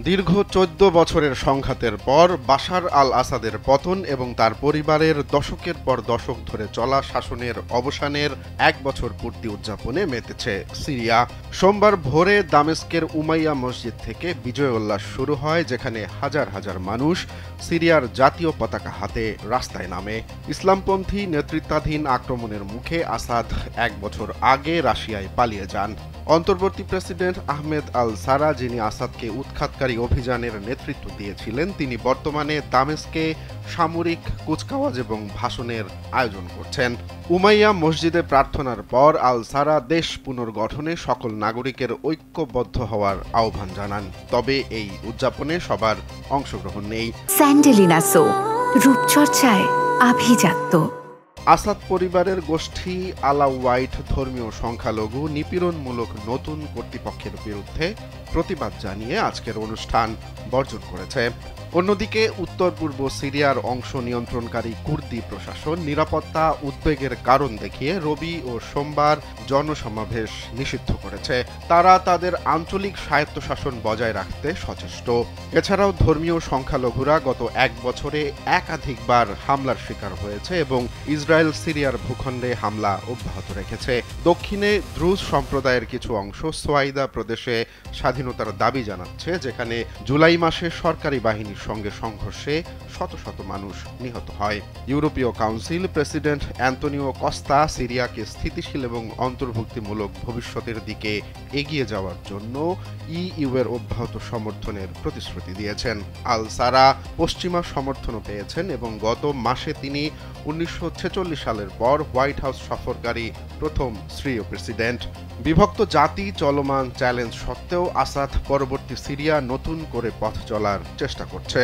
দীর্ঘ ১৪ বছরের সংঘাতের পর বাশার আল আসাদের পতন এবং তার পরিবারের দশকের পর দশক ধরে চলা শাসনের অবসানের ১ বছর পূর্তি উদযাপনে মেতেছে সিরিয়া। সোমবার ভোরে দামেস্কের উমাইয়া মসজিদ থেকে বিজয় উল্লাস শুরু হয়, যেখানে হাজার হাজার মানুষ সিরিয়ার জাতীয় পতাকা হাতে রাস্তায় নামে। ইসলামপন্থী নেতৃত্বাধীন আক্রমণের মুখে আসাদ ১ বছর আগে রাশিয়ায় পালিয়ে যান। অন্তর্বর্তী প্রেসিডেন্ট আহমেদ আল সারা, যিনি আসাদকে উৎখাতকারী অভিযানের নেতৃত্ব দিয়েছিলেন, তিনি বর্তমানে দামেস্কে সামরিক কুচকাওয়াজ এবং ভাষণের আয়োজন করছেন। উমাইয়া মসজিদে প্রার্থনার পর আল সারা দেশ পুনর্গঠনে সকল নাগরিকের ঐক্যবদ্ধ হওয়ার আহ্বান জানান। তবে এই উদযাপনে সবার অংশগ্রহণ নেই। স্যান্ডেলিনা সো, রূপচর্চায় আভিজাত্য। আসাদ পরিবারের গোষ্ঠী আলাওয়াইট ধর্মীয় সংখ্যালঘু নিপীড়নমূলক নতুন কর্তৃপক্ষের বিরুদ্ধে প্রতিবাদ জানিয়ে আজকের অনুষ্ঠান বর্জন করেছে। অন্যদিকে উত্তর পূর্ব সিরিয়ার অংশ নিয়ন্ত্রণকারী কুর্দি প্রশাসন নিরাপত্তা উদ্বেগের কারণ দেখিয়ে রবি ও সোমবার জনসমাবেশ নিষিদ্ধ করেছে। তারা তাদের আঞ্চলিক স্বায়ত্তশাসন বজায় রাখতে সচেষ্ট। এছাড়াও ধর্মীয় সংখ্যালঘুরা গত ১ বছরে একাধিকবার হামলার শিকার হয়েছে এবং ইসরায়েল সিরিয়ার ভূখণ্ডে হামলা অব্যাহত রেখেছে। দক্ষিণে দ্রুজ সম্প্রদায়ের কিছু অংশ সোয়াইদা প্রদেশে স্বাধীনতার দাবি জানাচ্ছে, যেখানে জুলাই মাসে সরকারি বাহিনীর সঙ্গে সংঘর্ষে শত শত মানুষ নিহত হয়। ইউরোপীয় কাউন্সিল প্রেসিডেন্ট অ্যান্তনিও কস্তা সিরিয়াকে স্থিতিশীল এবং অন্তর্ভুক্তিমূলক ভবিষ্যতের দিকে এগিয়ে যাওয়ার জন্য ইইউ এর অব্যাহত সমর্থনের প্রতিশ্রুতি দিয়েছেন। আল সারা পশ্চিমা সমর্থনও পেয়েছেন এবং গত মাসে তিনি ১৯৪৬ সালের পর হোয়াইট হাউস সফরকারী প্রথম সিরীয় প্রেসিডেন্ট। বিভক্ত জাতি, চলমান চ্যালেঞ্জ সত্ত্বেও আসাদ পরবর্তী সিরিয়া নতুন করে পথ চলার চেষ্টা করছে।